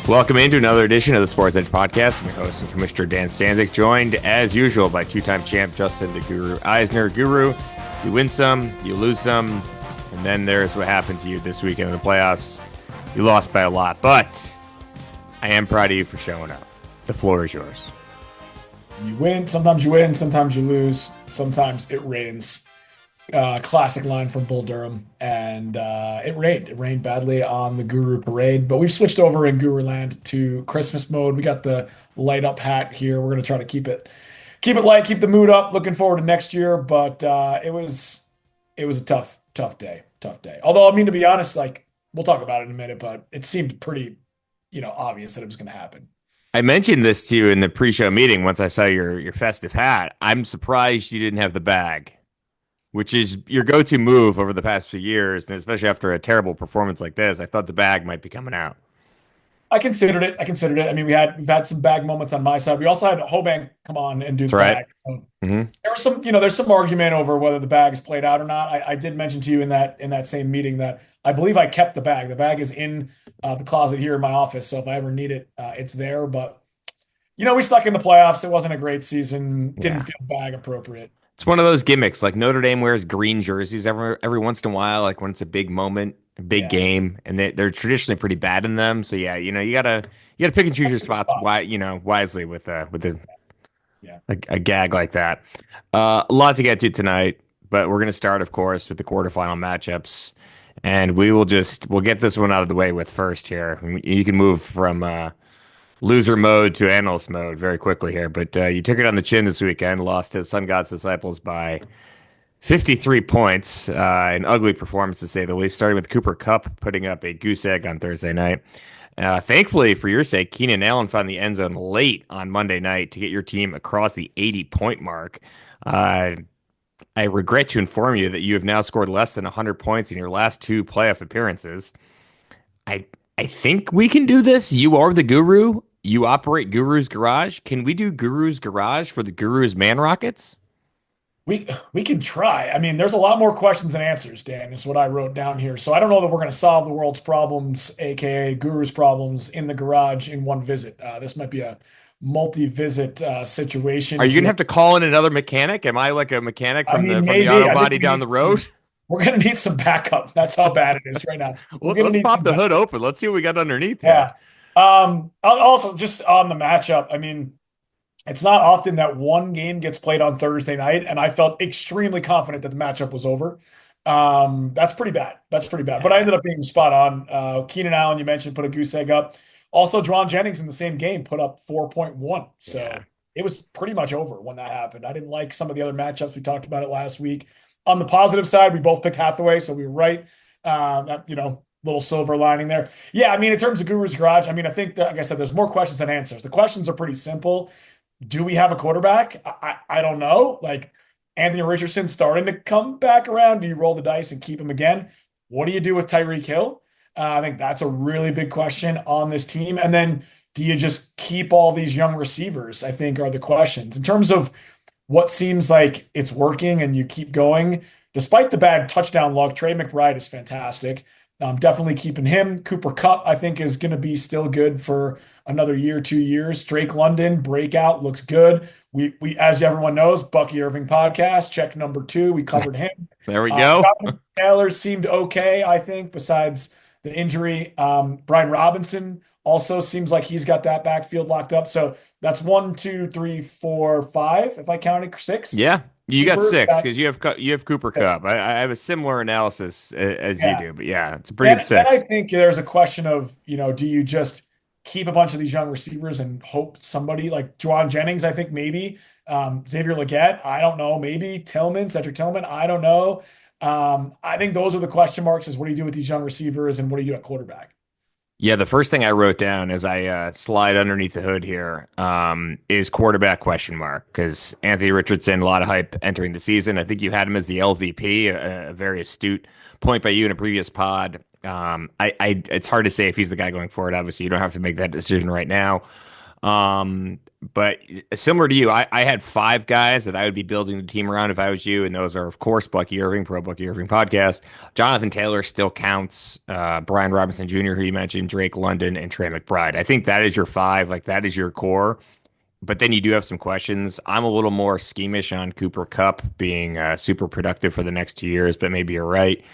Welcome into another edition of the Sports Edge Podcast. I'm your host and Commissioner Dan Stanzik, joined as usual by two-time champ Justin the Guru Eisner. Guru, you win some, you lose some, and then there's what happened to you this weekend in the playoffs. You lost by a lot, but I am proud of you for showing up. The floor is yours. You win, sometimes you lose, sometimes it rains. Classic line from Bull Durham, and it rained. It rained badly on the Guru Parade, but we've switched over in Guru Land to Christmas mode. We got the light up hat here. We're gonna try to keep it light, keep the mood up. Looking forward to next year, but it was a tough day. Although, I mean, to be honest, like we'll talk about it in a minute, but it seemed pretty, obvious that it was gonna happen. I mentioned this to you in the pre-show meeting once I saw your festive hat. I'm surprised you didn't have the bag, which is your go-to move over the past few years, and especially after a terrible performance like this. I thought the bag might be coming out. I considered it. I mean, we've had some bag moments on my side. We also had Hobank come on and do That's the right. bag. So Mm-hmm. there was some, there's some argument over whether the bag is played out or not. I did mention to you in that same meeting that I believe I kept the bag. The bag is in the closet here in my office, so if I ever need it, it's there. But we stuck in the playoffs. It wasn't a great season. Didn't feel bag appropriate. It's one of those gimmicks. Like Notre Dame wears green jerseys every once in a while, like when it's a big moment, a big game, and they're traditionally pretty bad in them. So yeah, you gotta pick and choose your spots wisely with Yeah. a gag like that. A lot to get to tonight, but we're gonna start, of course, with the quarterfinal matchups, and we'll get this one out of the way with first here. You can move from loser mode to analyst mode very quickly here, but you took it on the chin this weekend, lost to Sun God's Disciples by 53 points. An ugly performance, to say the least, starting with Cooper Kupp putting up a goose egg on Thursday night. Thankfully, for your sake, Keenan Allen found the end zone late on Monday night to get your team across the 80-point mark. I regret to inform you that you have now scored less than 100 points in your last two playoff appearances. I I think we can do this. You are the guru. You operate Guru's Garage. Can we do Guru's Garage for the Guru's Man Rockets? We can try. I mean, there's a lot more questions than answers, Dan, is what I wrote down here. So I don't know that we're going to solve the world's problems, aka Guru's problems, in the garage in one visit. This might be a multi-visit situation Are you going to here. have to call in another mechanic? Am I like a mechanic I from mean, the maybe. auto I think body down the road? we're going to need some backup. That's how bad it is right now. We're Well, going to let's need pop some the backup. hood open. Let's see what we got underneath here. Yeah. Also, just on the matchup, I mean, it's not often that one game gets played on Thursday night, and I felt extremely confident that the matchup was over. That's pretty bad. That's pretty bad. But I ended up being spot on. Keenan Allen, you mentioned, put a goose egg up. Also, Juwan Jennings in the same game put up 4.1. So Yeah. it was pretty much over when that happened. I didn't like some of the other matchups. We talked about it last week. On the positive side, we both picked Hathaway, so we were right. Little silver lining there. Yeah, I mean, in terms of Guru's Garage, I mean, I think that, like I said, there's more questions than answers. The questions are pretty simple. Do we have a quarterback? I don't know. Like Anthony Richardson starting to come back around. Do you roll the dice and keep him again? What do you do with Tyreek Hill? I think that's a really big question on this team. And then do you just keep all these young receivers? I think are the questions. In terms of what seems like it's working and you keep going, despite the bad touchdown luck, Trey McBride is fantastic. Definitely keeping him. Cooper Kupp, I think, is going to be still good for another year, 2 years. Drake London, breakout, looks good. We as everyone knows, Bucky Irving podcast, check number 2. We covered him. There we go. Jonathan Taylor seemed okay, I think, besides the injury. Brian Robinson also seems like he's got that backfield locked up. So that's 1, 2, 3, 4, 5, if I counted 6. Yeah, you got Cooper, 6 because you have Cooper Yes. Kupp. I have a similar analysis as you Yeah. do, but yeah, it's a pretty good Then 6. I think there's a question of, do you just keep a bunch of these young receivers and hope somebody like Juwan Jennings, I think maybe, Xavier Legette, I don't know, maybe Cedric Tillman, I don't know. I think those are the question marks is what do you do with these young receivers and what do you do at quarterback? Yeah, the first thing I wrote down as I slide underneath the hood here is quarterback question mark because Anthony Richardson, a lot of hype entering the season. I think you had him as the LVP, a very astute point by you in a previous pod. It's hard to say if he's the guy going forward. Obviously, you don't have to make that decision right now. But similar to you, I had five guys that I would be building the team around if I was you, and those are, of course, Bucky Irving, Pro Bucky Irving podcast. Jonathan Taylor still counts. Brian Robinson Jr., who you mentioned, Drake London, and Trey McBride. I think that is your five. Like that is your core. But then you do have some questions. I'm a little more schemish on Cooper Kupp being super productive for the next 2 years, but maybe you're right.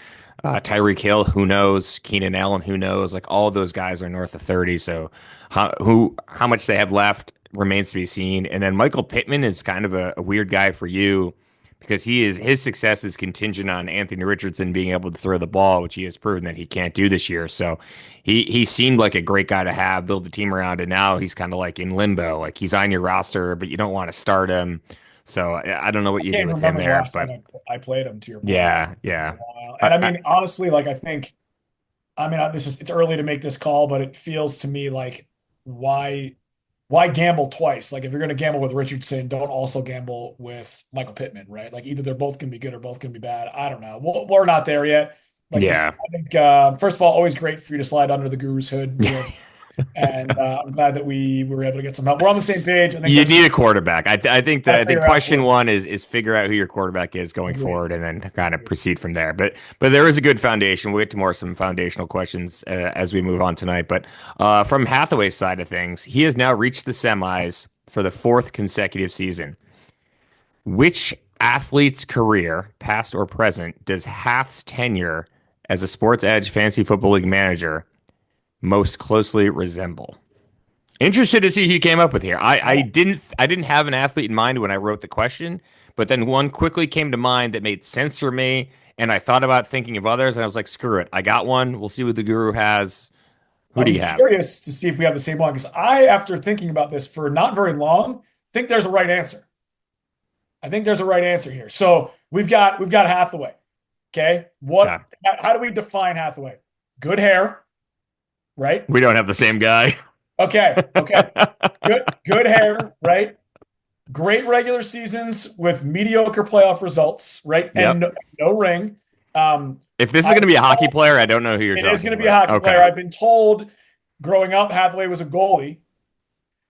Tyreek Hill, who knows? Keenan Allen, who knows? Like all those guys are north of 30, so how much they have left remains to be seen. And then Michael Pittman is kind of a weird guy for you because his success is contingent on Anthony Richardson being able to throw the ball, which he has proven that he can't do this year. So he seemed like a great guy to have, build a team around, and now he's kind of like in limbo. Like he's on your roster, but you don't want to start him. So I don't know what I you do can't with him remember the there, last time but I played him, to your point. yeah, yeah. And I, I I, mean, honestly, like I think, I mean, it's early to make this call, but it feels to me like why why gamble twice? Like if you're going to gamble with Richardson, don't also gamble with Michael Pittman, right? Like either they're both going to be good or both going to be bad. I don't know. We're not there yet. Like you, yeah. I think first of all, always great for you to slide under the guru's hood with, and I'm glad that we were able to get some help. We're on the same page. I think You that's just need a quarterback. got to I think figure out question what. one is figure out who your quarterback is going Agreed. forward, and then kind of proceed from there. But there is a good foundation. We'll get to more some foundational questions as we move on tonight. But from Hathaway's side of things, he has now reached the semis for the fourth consecutive season. Which athlete's career, past or present, does Hath's tenure as a Sports Edge Fantasy Football League manager most closely resemble? Interested to see who you came up with here. Yeah. I didn't have an athlete in mind when I wrote the question, but then one quickly came to mind that made sense for me, and I thought about thinking of others, and I was like, screw it, I got one. We'll see what the guru has. Who I'll do be you have? curious to see if we have the same one because I, after thinking about this for not very long, think there's a right answer. I think there's a right answer here. So we've got Hathaway. Okay. Yeah, How do we define Hathaway? Good hair, right? we don't have the same guy. Okay. Okay. Good hair, right? Great regular seasons with mediocre playoff results, right? And Yep. no ring. If this is I going to be a hockey player, I don't know who you're It is going talking to be a about. hockey player. Okay. I've been told growing up, Hathaway was a goalie.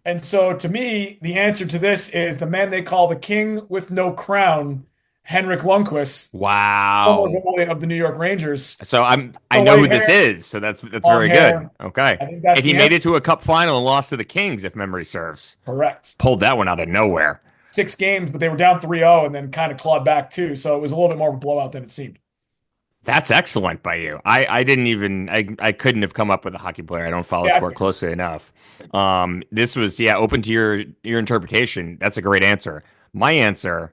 And so to me, the answer to this is the man they call the king with no crown, Henrik Lundqvist, former Wow. goalie of the New York Rangers. So I The know who white this hair, is. So that's long very good. hair. Okay. I think that's And he the made answer. it to a cup final and lost to the Kings, if memory serves. Correct. Pulled that one out of nowhere. 6 games, but they were down 3-0 and then kind of clawed back too. So it was a little bit more of a blowout than it seemed. That's excellent by you. I didn't even I couldn't have come up with a hocky player. I don't follow Yeah, I sport figured. closely enough. This was open to your interpretation. That's a great answer. My answer,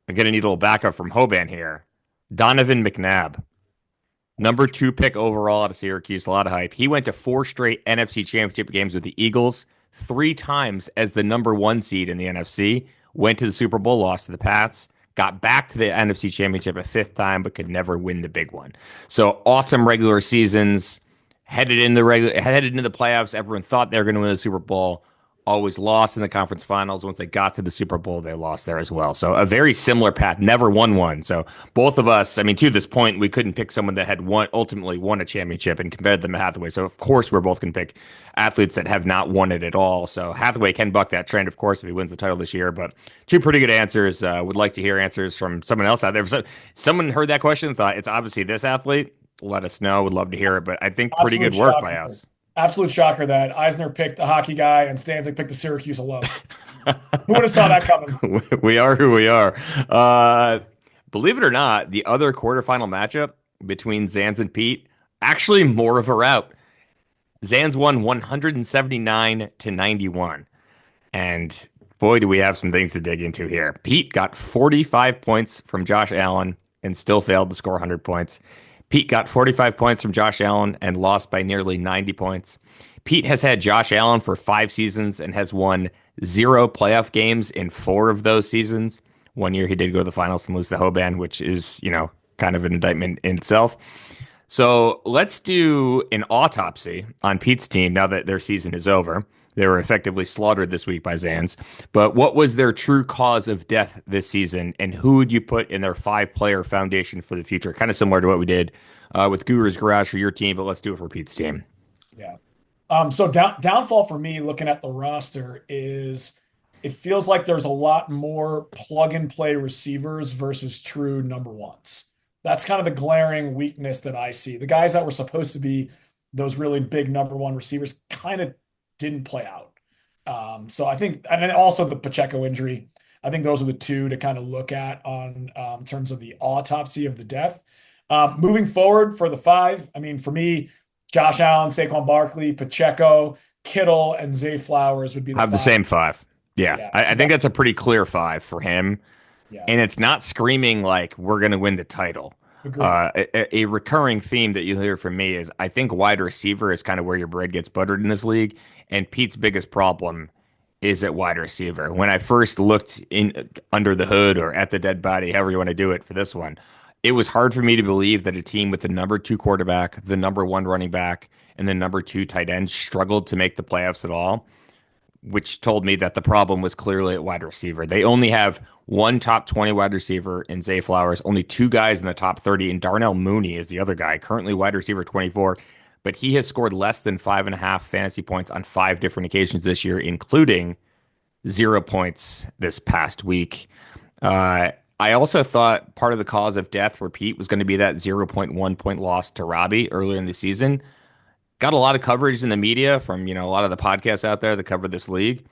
I'm gonna need a little backup from Hoban here. Donovan McNabb. Number two pick overall out of Syracuse, a lot of hype. He went to four straight NFC Championship games with the Eagles, three times as the number one seed in the NFC. Went to the Super Bowl, lost to the Pats. Got back to the NFC Championship a fifth time, but could never win the big one. So awesome regular seasons. Headed into the playoffs. Everyone thought they were going to win the Super Bowl. Always lost in the conference finals. Once they got to the Super Bowl, they lost there as well. So a very similar path. Never won one. So both of us, I mean, to this point, we couldn't pick someone that had ultimately won a championship and compared them to Hathaway. So of course, we're both going to pick athletes that have not won it at all. So Hathaway can buck that trend, of course, if he wins the title this year. But two pretty good answers. Would like to hear answers from someone else out there. If someone heard that question and thought it's obviously this athlete, let us know. Would love to hear it. But I think pretty Absolute good work by shocker. us. Absolute shocker that Eisner picked a hockey guy and Stanzik picked the Syracuse alum. Who would have saw that coming? We are who we are. Uh, Believe it or not, the other quarterfinal matchup between Zans and Pete actually more of a rout. Zans won 179 to 91. And boy, do we have some things to dig into here. Pete got 45 points from Josh Allen and still failed to score 100 points. Pete got 45 points from Josh Allen and lost by nearly 90 points. Pete has had Josh Allen for 5 seasons and has won zero playoff games in 4 of those seasons. One year he did go to the finals and lose to Hoban, which is, kind of an indictment in itself. So let's do an autopsy on Pete's team now that their season is over. They were effectively slaughtered this week by Zans. But what was their true cause of death this season, and who would you put in their five-player foundation for the future? Kind of similar to what we did with Guru's Garage for your team, but let's do it for Pete's team. Yeah. So downfall for me looking at the roster is it feels like there's a lot more plug and play receivers versus true number ones. That's kind of the glaring weakness that I see. The guys that were supposed to be those really big number one receivers kind of didn't play out. So I think, and then also the Pacheco injury. I think those are the two to kind of look at on in terms of the autopsy of the death. Moving forward for the five, I mean, for me, Josh Allen, Saquon Barkley, Pacheco, Kittle, and Zay Flowers would be the Have the five. same five. Yeah, Yeah, I think that's a pretty clear five for him. yeah, And it's not screaming like we're going to win the title. agreed. A recurring theme that you'll hear from me is I think wide receiver is kind of where your bread gets buttered in this league. And Pete's biggest problem is at wide receiver. When I first looked in under the hood or at the dead body, however you want to do it for this one, it was hard for me to believe that a team with the number two quarterback, the number one running back, and the number two tight end struggled to make the playoffs at all, which told me that the problem was clearly at wide receiver. They only have one top 20 wide receiver in Zay Flowers, only two guys in the top 30, and Darnell Mooney is the other guy, currently wide receiver 24. But he has scored less than 5.5 fantasy points on five different occasions this year, including 0 points this past week. I also thought part of the cause of death for Pete was going to be that zero point 0.1 point loss to Robbie earlier in the season. Got a lot of coverage in the media from, a lot of the podcasts out there that cover this league.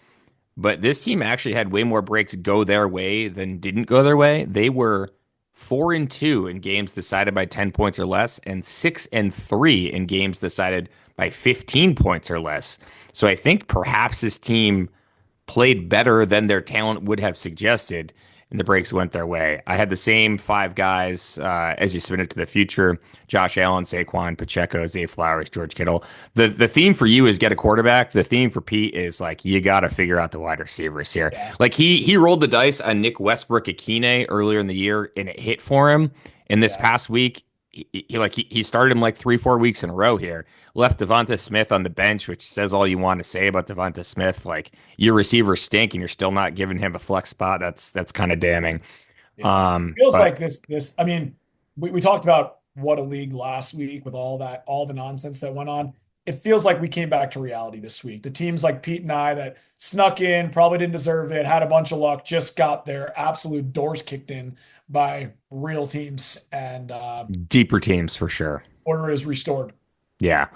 But this team actually had way more breaks go their way than didn't go their way. They were 4-2 in games decided by 10 points or less, and 6-3 in games decided by 15 points or less. So I think perhaps this team played better than their talent would have suggested, and the breaks went their way. I had the same five guys as you submitted to the future: Josh Allen, Saquon, Pacheco, Zay Flowers, George Kittle. The theme for you is get a quarterback. The theme for Pete is like you got to figure out the wide receivers here. Yeah, Like he rolled the dice on Nick Westbrook Akine earlier in the year, and it hit for him. And this yeah, past week, he started him like 3-4 weeks in a row here. Left Devonta Smith on the bench, which says all you want to say about Devonta Smith. Like your receivers stink, and you're still not giving him a flex spot. That's kind of damning. yeah. Feels But like this. I mean, we talked about what a league last week with all the nonsense that went on. It feels like we came back to reality this week. The teams like Pete and I that snuck in, probably didn't deserve it, had a bunch of luck, just got their absolute doors kicked in by real teams, and deeper teams for sure. order is restored. Yeah.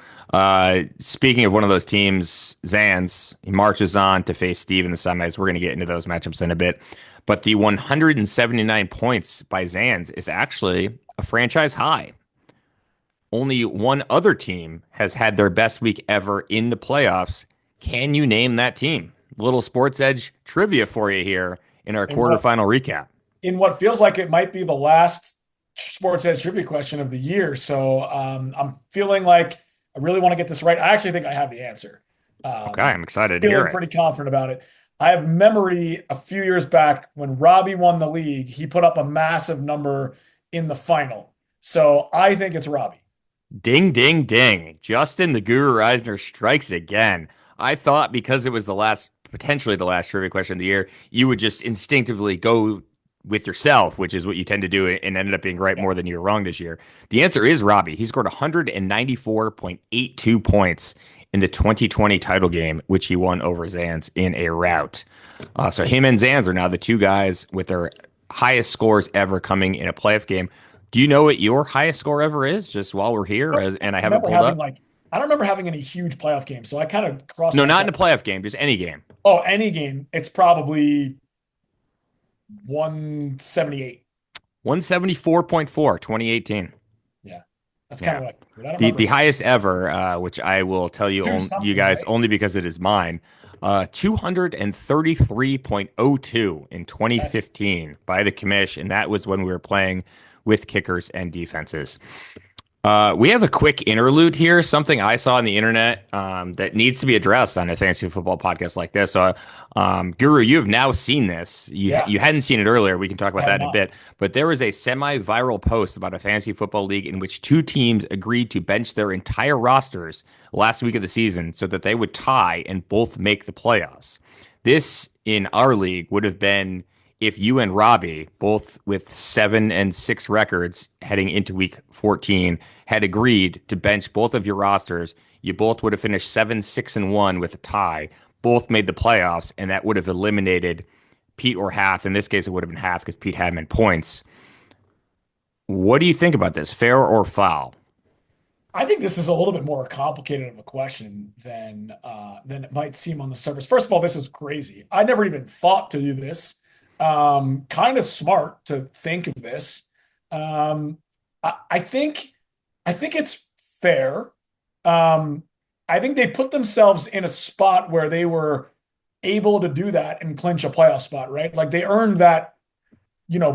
Speaking of one of those teams, Zans, he marches on to face Steve in the semis. We're going to get into those matchups in a bit. But the 179 points by Zans is actually a franchise high. Only one other team has had their best week ever in the playoffs. Can you name that team? Little Sports Edge trivia for you here in our And what quarterfinal recap. in what feels like it might be the last Sports Edge trivia question of the year. So I'm feeling like I really want to get this right. I actually think I have the answer. Okay, Um, I'm excited to hear Feeling it. pretty confident about it. I have memory a few years back when Robbie won the league, he put up a massive number in the final. So I think it's Robbie. Ding, ding, ding. Justin the Guru Reisner strikes again. I thought because it was potentially the last trivia question of the year, you would just instinctively go with yourself, which is what you tend to do, and ended up being right Yeah. more than you were wrong this year. The answer is Robbie. He scored 194.82 points in the 2020 title game, which he won over Zans in a rout. So him and Zans are now the two guys with their highest scores ever coming in a playoff game. Do you know what your highest score ever is? Just while we're here, and I have it Remember pulled having up. like I don't remember having any huge playoff games, so I kind of crossed No, not in myself. a playoff game, just any game. Oh, any game, it's probably 178. 174.4, 2018. Yeah, that's kind Yeah. of what I figured. I don't The remember. highest ever, which I will tell you Do you something guys right. only because it is mine, 233.02 in That's 2015 by the Commish, and that was when we were playing with kickers and defenses. We have a quick interlude here, something I saw on the internet that needs to be addressed on a fantasy football podcast like this. Guru, you have now seen this. yeah, You hadn't seen it earlier. We can talk I about have that in a not. bit. But there was a semi-viral post about a fantasy football league in which two teams agreed to bench their entire rosters last week of the season so that they would tie and both make the playoffs. This in our league would have been if you and Robbie, both with 7-6 records heading into week 14, had agreed to bench both of your rosters, you both would have finished 7-6-1 with a tie. Both made the playoffs, and that would have eliminated Pete or Hath. In this case, it would have been Hath because Pete had him in points. What do you think about this? Fair or foul? I think this is a little bit more complicated of a question than it might seem on the surface. First of all, this is crazy. I never even thought to do this. Kind of smart to think of this. Um, I think it's fair. Um, I think they put themselves in a spot where they were able to do that and clinch a playoff spot, right? Like they earned that,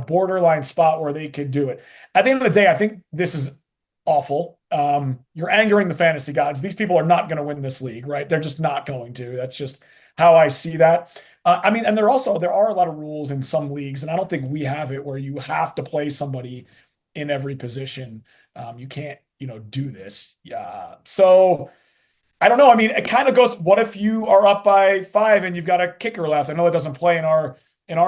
borderline spot where they could do it. At the end of the day, I think this is awful. You're angering the fantasy gods. These people are not going to win this league, right? They're just not going to. That's just how I see that. I mean, and there are a lot of rules in some leagues, and I don't think we have it where you have to play somebody in every position. You can't, do this. Yeah. So I don't know. I mean, it kind of goes, what if you are up by 5 and you've got a kicker left? I know it doesn't play in our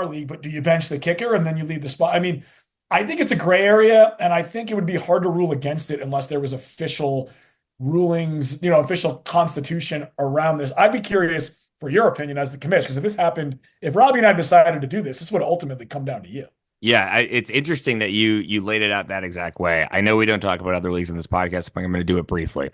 league, but do you bench the kicker and then you leave the spot? I mean, I think it's a gray area, and I think it would be hard to rule against it unless there was official rulings, official constitution around this. I'd be curious for your opinion as the commish, because if this happened, if Robbie and I decided to do this, this would ultimately come down to you. Yeah, it's interesting that you laid it out that exact way. I know we don't talk about other leagues in this podcast, but I'm going to do it briefly.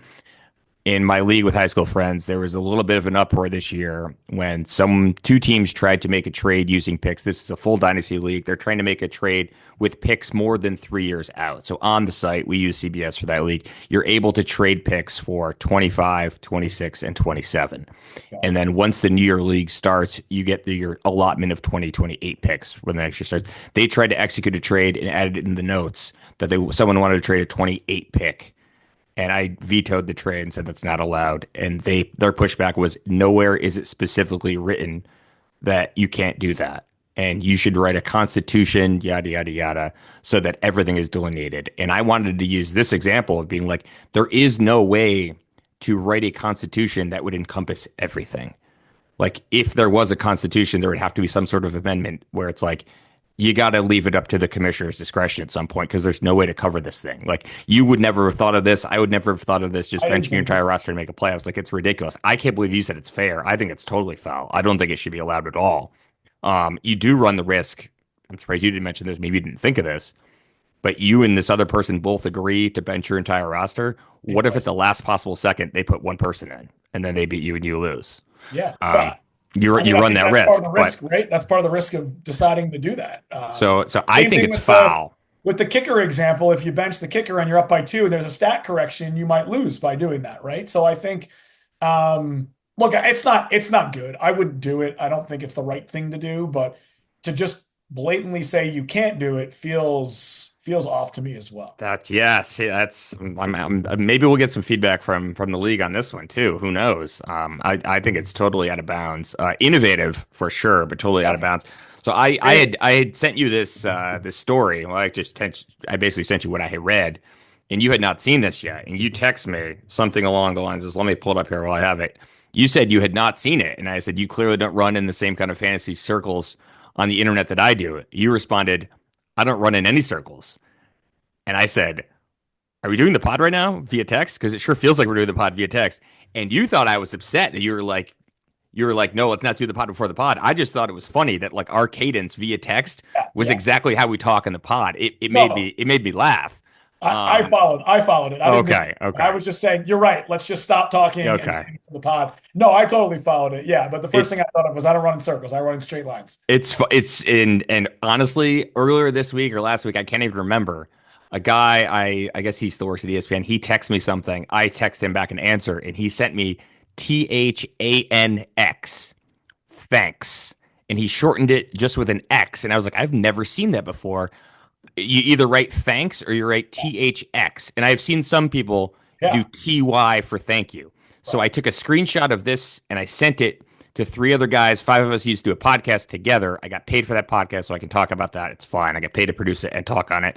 In my league with high school friends, there was a little bit of an uproar this year when some two teams tried to make a trade using picks. This is a full dynasty league. They're trying to make a trade with picks more than 3 years out. So on the site, we use CBS for that league. You're able to trade picks for 25, 26, and 27. Yeah. And then once the New Year League starts, you get your allotment of 2028 picks when the next year starts. They tried to execute a trade and added it in the notes that someone wanted to trade a 28 pick, and I vetoed the trade and said that's not allowed. And their pushback was nowhere is it specifically written that you can't do that. And you should write a constitution, yada, yada, yada, so that everything is delineated. And I wanted to use this example of being like, there is no way to write a constitution that would encompass everything. Like, if there was a constitution, there would have to be some sort of amendment where it's like, you got to leave it up to the commissioner's discretion at some point because there's no way to cover this thing. Like, you would never have thought of this. I would never have thought of this. Just I didn't benching your think entire roster to make a playoffs. Like, it's ridiculous. I can't believe you said it's fair. I think it's totally foul. I don't think it should be allowed at all. You do run the risk. I'm surprised you didn't mention this. Maybe you didn't think of this, but you and this other person both agree to bench your entire roster. it What if at was. the last possible second they put one person in and then they beat you and you lose? Yeah. Um, But you I mean, you I run think that that's part of risk, the but risk, right? That's part of the risk of deciding to do that. so I Same think thing it's with the foul. with the kicker example. If you bench the kicker and you're up by 2, and there's a stat correction, you might lose by doing that, right? So I think, look, it's not good. I wouldn't do it. I don't think it's the right thing to do, but to just blatantly say you can't do it feels off to me as well. That's yes, yeah, that's maybe we'll get some feedback from the league on this one too. Who knows? I think it's totally out of bounds. Innovative for sure, but totally out of bounds. So It is. I had sent you this story. Well, I basically sent you what I had read, and you had not seen this yet. And you text me something along the lines of, "Let me pull it up here while I have it." You said you had not seen it, and I said you clearly don't run in the same kind of fantasy circles on the internet that I do. You responded, "I don't run in any circles." And I said, "Are we doing the pod right now via text? Because it sure feels like we're doing the pod via text." And you thought I was upset that you were like, "No, let's not do the pod before the pod." I just thought it was funny that like our cadence via text Yeah, was yeah. exactly how we talk in the pod. It made No, me it made me laugh. I Um, followed. I followed it. I didn't do okay, it. I okay, was just saying, you're right. Let's just stop talking and okay. sing for the pod. No, I totally followed it. Yeah, but the first It thing I thought of was I don't run in circles. I run in straight lines. it's in and honestly, earlier this week or last week, I can't even remember. A guy, I guess he still works at ESPN. He texts me something. I text him back an answer, and he sent me THANX. Thanks. And he shortened it just with an X. And I was like, I've never seen that before. You either write thanks or you write THX. And I've seen some people do Yeah, TY for thank you. So right. I took a screenshot of this and I sent it to three other guys. Five of us used to do a podcast together. I got paid for that podcast, so I can talk about that. It's fine. I got paid to produce it and talk on it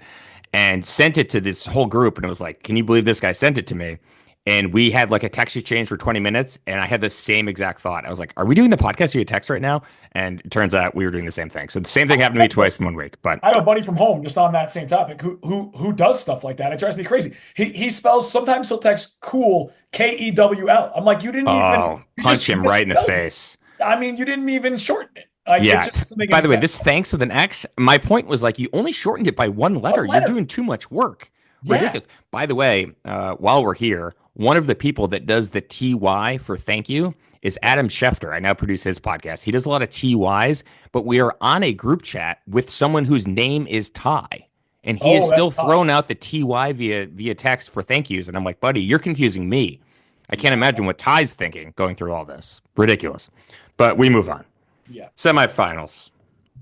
and sent it to this whole group. And it was like, can you believe this guy sent it to me? And we had like a text exchange for 20 minutes, and I had the same exact thought. I was like, "Are we doing the podcast via text right now?" And it turns out we were doing the same thing. So the same thing happened to me twice in 1 week. But I have a buddy from home just on that same topic who does stuff like that. It drives me crazy. He spells sometimes he'll text cool Kewl. I'm like, you didn't even oh, you punch just him right in the misspelled it. face. I mean, you didn't even shorten it. Like it Yeah. just doesn't make By any the way, sense. this thanks with an X. My point was like you only shortened it by one letter. One You're letter. doing too much work. Yeah. Ridiculous. By the way, while we're here, one of the people that does the TY for thank you is Adam Schefter. I now produce his podcast. He does a lot of TYs, but we are on a group chat with someone whose name is Ty. And he is Oh, still that's tough. throwing out the TY via text for thank yous. And I'm like, buddy, you're confusing me. I can't Yeah. imagine what Ty's thinking going through all this. Ridiculous. But we move on. Yeah. Semifinals.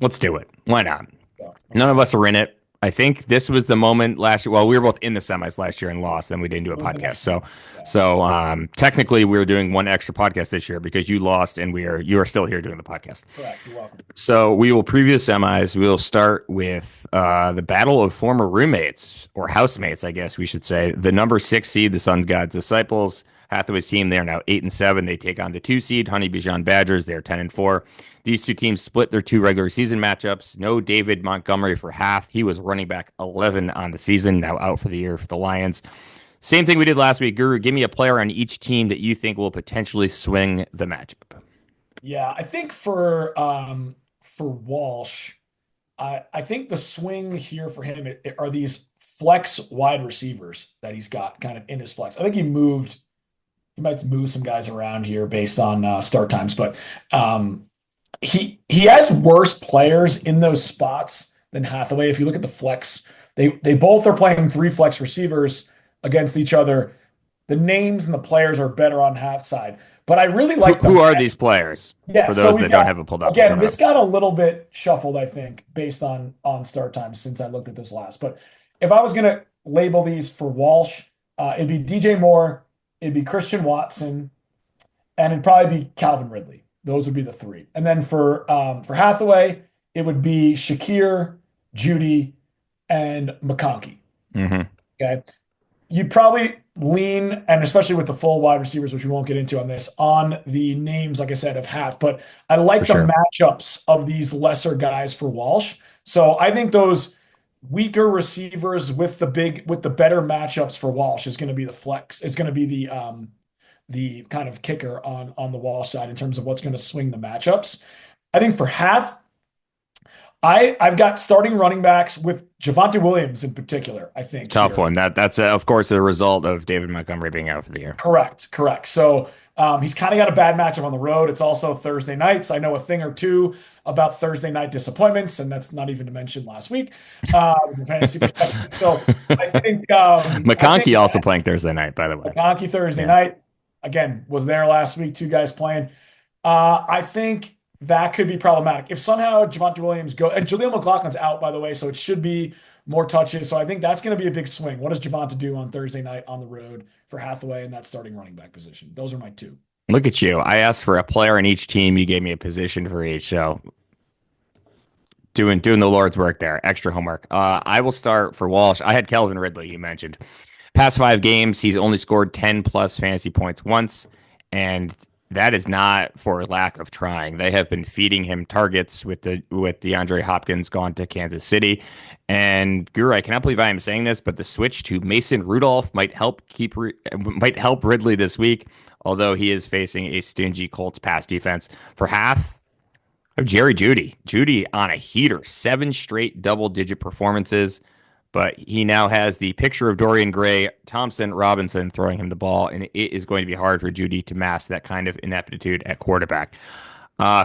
Let's do it. Why not? So, None okay. of us are in it. I think this was the moment last year. Well, we were both in the semis last year and lost. Then we didn't do a It was the podcast. next one. So, Yeah. technically, we were doing one extra podcast this year because you lost, and you are still here doing the podcast. Correct. You're welcome. So we will preview the semis. We will start with the battle of former roommates or housemates, I guess we should say. The number 6 seed, the Sun God's Disciples. Hathaway's team, they are now 8-7. They take on the 2 seed, Honey Bijan Badgers. They are 10-4. These two teams split their two regular season matchups. No David Montgomery for Hath. He was running back 11 on the season, now out for the year for the Lions. Same thing we did last week. Guru, give me a player on each team that you think will potentially swing the matchup. Yeah, I think for Walsh, I think the swing here for him are these flex wide receivers that he's got kind of in his flex. I think he might move some guys around here based on start times, but um, he has worse players in those spots than Hathaway. If you look at the flex, they both are playing three flex receivers against each other. The names and the players are better on Hath's side, but I really Who, like who the are these players? yeah. For So those we've that don't got have it pulled up in again, front of this them. got a little bit shuffled, I think, based on start times since I looked at this last. But if I was gonna label these for Walsh, it'd be DJ Moore, it'd be Christian Watson, and it'd probably be Calvin Ridley. Those would be the three. And then for Hathaway, it would be Shakir, Judy, and McConkey. Mm-hmm. Okay. You'd probably lean, and especially with the full wide receivers, which we won't get into on this, on the names, like I said, of Hath. But I For like the sure. matchups of these lesser guys for Walsh. So I think those weaker receivers with the better matchups for Walsh is going to be the flex. It's going to be the kind of kicker on the Walsh side in terms of what's going to swing the matchups. I think for Hath, I've got starting running backs with Javonte Williams in particular, I think Tough here. one. That's of course a result of David Montgomery being out for the year. Correct, correct. So he's kind of got a bad matchup on the road. It's also Thursday nights. I know a thing or two about Thursday night disappointments, and that's not even to mention last week from a fantasy perspective. So I think McConkey also playing Thursday night, by the way. hockey Thursday Yeah. night again was there last week. Two guys playing. I think that could be problematic if somehow Javonte Williams go and Jaleel McLaughlin's out, by the way, so it should be more touches. So I think that's going to be a big swing. What does Javonte do on Thursday night on the road for Hathaway in that starting running back position? Those are my two. Look at you. I asked for a player in each team. You gave me a position for each. So doing the Lord's work there. Extra homework. I will start for Walsh. I had Kelvin Ridley, you mentioned. Past 5 games, he's only scored 10 plus fantasy points once, and that is not for lack of trying. They have been feeding him targets with DeAndre Hopkins gone to Kansas City. And Guru, I cannot believe I am saying this, but the switch to Mason Rudolph might help Ridley this week, although he is facing a stingy Colts pass defense. For Hath, of Jerry Judy. Judy on a heater, 7 straight double-digit performances, but he now has the picture of Dorian Gray, Thompson, Robinson throwing him the ball, and it is going to be hard for Judy to mask that kind of ineptitude at quarterback.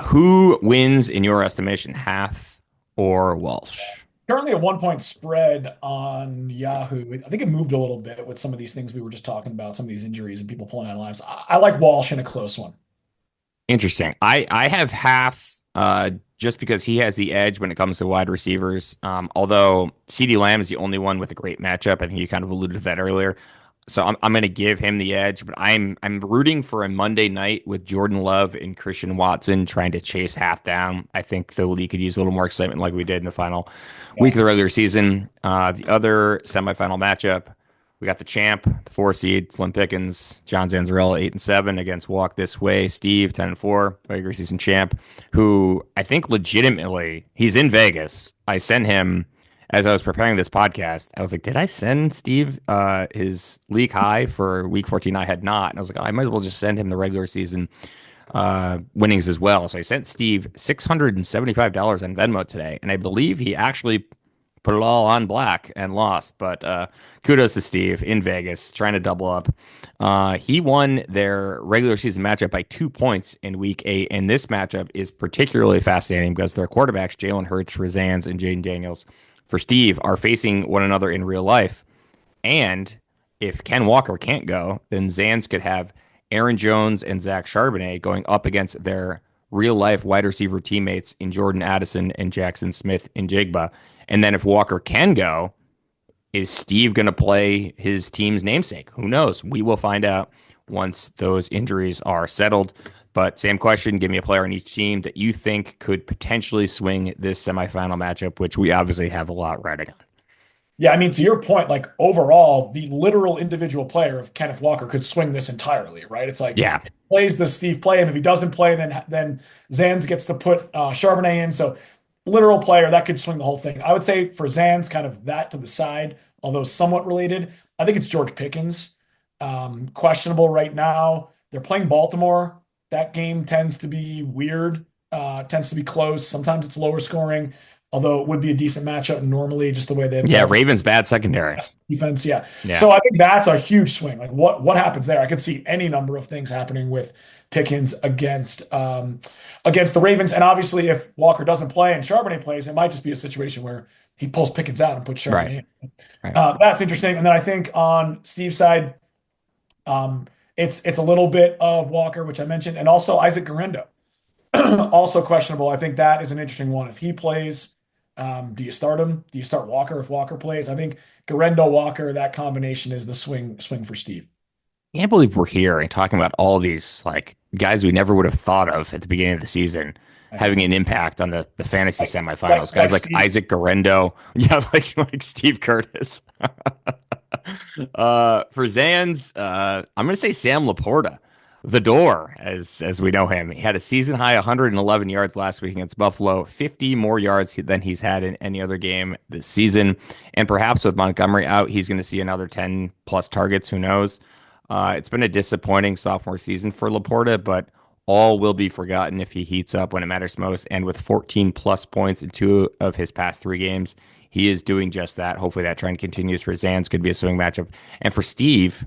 Who wins in your estimation, Hath or Walsh? Currently a 1 point spread on Yahoo. I think it moved a little bit with some of these things we were just talking about, some of these injuries and people pulling out of lines. I like Walsh in a close one. Interesting. I have Hath just because he has the edge when it comes to wide receivers. Although CeeDee Lamb is the only one with a great matchup. I think you kind of alluded to that earlier. So I'm going to give him the edge, but I'm rooting for a Monday night with Jordan Love and Christian Watson trying to chase Half down. I think the league could use a little more excitement like we did in the final Yeah. week of the regular season. The other semifinal matchup, We got the champ, the 4 seed, Slim Pickens, John Zanzarella, 8-7 against Walk This Way, Steve, 10-4, regular season champ, who I think legitimately he's in Vegas. I sent him as I was preparing this podcast. I was like, did I send Steve his league high for week 14? I had not. And I was like, oh, I might as well just send him the regular season winnings as well. So I sent Steve $675 on Venmo today, and I believe he actually put it all on black and lost. But kudos to Steve in Vegas trying to double up. He won their regular season matchup by 2 points in week 8. And this matchup is particularly fascinating because their quarterbacks, Jalen Hurts for Zans and Jaden Daniels for Steve, are facing one another in real life. And if Ken Walker can't go, then Zans could have Aaron Jones and Zach Charbonnet going up against their real life wide receiver teammates in Jordan Addison and Jackson Smith in Jigba. And then if Walker can go, is Steve going to play his team's namesake? Who knows? We will find out once those injuries are settled. But same question, give me a player on each team that you think could potentially swing this semifinal matchup, which we obviously have a lot riding on. Yeah, I mean, to your point, like overall, the literal individual player of Kenneth Walker could swing this entirely, right? It's like Yeah, plays the Steve play him. If he doesn't play, then Zans gets to put Charbonnet in. So literal player that could swing the whole thing. I would say for Zans, kind of that to the side, although somewhat related. I think it's George Pickens. Questionable right now. They're playing Baltimore. That game tends to be weird. Tends to be close. Sometimes it's lower scoring, although it would be a decent matchup normally, just the way they yeah, Baltimore Ravens bad secondary. defense. Yeah. Yeah. So I think that's a huge swing. Like what happens there? I could see any number of things happening with Pickens against the Ravens. And obviously, if Walker doesn't play and Charbonnet plays, it might just be a situation where he pulls Pickens out and puts Right. Charbonnet in. Right. That's interesting. And then I think on Steve's side, um, it's a little bit of Walker, which I mentioned, and also Isaac Guerrero. Also questionable. I think that is an interesting one. If he plays, do you start him? Do you start Walker if Walker plays? I think Garendo Walker, that combination is the swing for Steve. Can't believe we're here and talking about all these like guys we never would have thought of at the beginning of the season I know. having an impact on the fantasy Like like semifinals. like Guys like Steve. Isaac Guerrero, yeah, like Steve Curtis. For Zans, I'm gonna say Sam Laporta, the door, as we know him. He had a season high 111 yards last week against Buffalo, 50 more yards than he's had in any other game this season. And perhaps with Montgomery out, he's going to see another 10 plus targets. Who knows? It's been a disappointing sophomore season for Laporta, but all will be forgotten if he heats up when it matters most. And with 14 plus points in 2 of his past 3 games, he is doing just that. Hopefully that trend continues for Zans. Could be a swing matchup. And for Steve,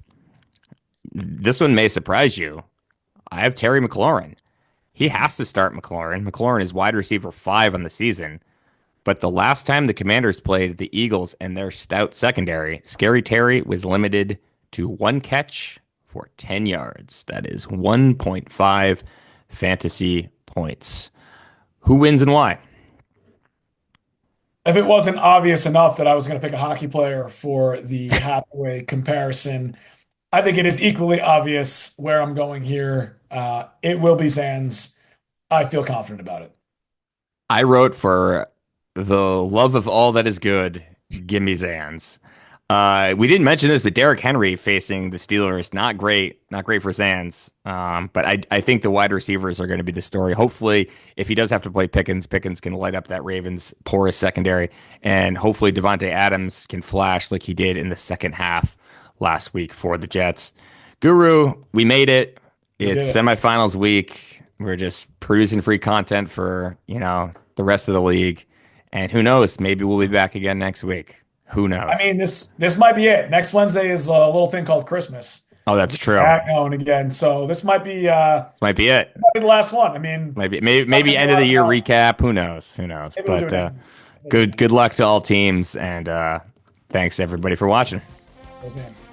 this one may surprise you. I have Terry McLaurin. He has to start McLaurin. McLaurin is wide receiver 5 on the season. But the last time the Commanders played the Eagles and their stout secondary, Scary Terry was limited to 1 catch for 10 yards. That is 1.5 fantasy points. Who wins and why? If it wasn't obvious enough that I was going to pick a hockey player for the Hathaway comparison, I think it is equally obvious where I'm going here. It will be Zans. I feel confident about it. I wrote for the love of all that is good, give me Zans. We didn't mention this, but Derrick Henry facing the Steelers, not great for Zans. But I think the wide receivers are going to be the story. Hopefully, if he does have to play Pickens, Pickens can light up that Ravens porous secondary, and hopefully Devontae Adams can flash like he did in the second half last week for the Jets. Guru, we made it. We did It's it. semifinals week. We're just producing free content for, the rest of the league. And who knows? Maybe we'll be back again next week. Who I knows? mean, this might be it. Next Wednesday is a little thing called Christmas. Oh, We'll that's be true. back going again. So this This might be it. might be the last one. I mean, not Maybe gonna be a end of lot the of year else. recap. Who knows? Who knows? Maybe we'll do But it anyway. Maybe we'll do it good luck to all teams, and thanks everybody for watching. anyway. Those ends.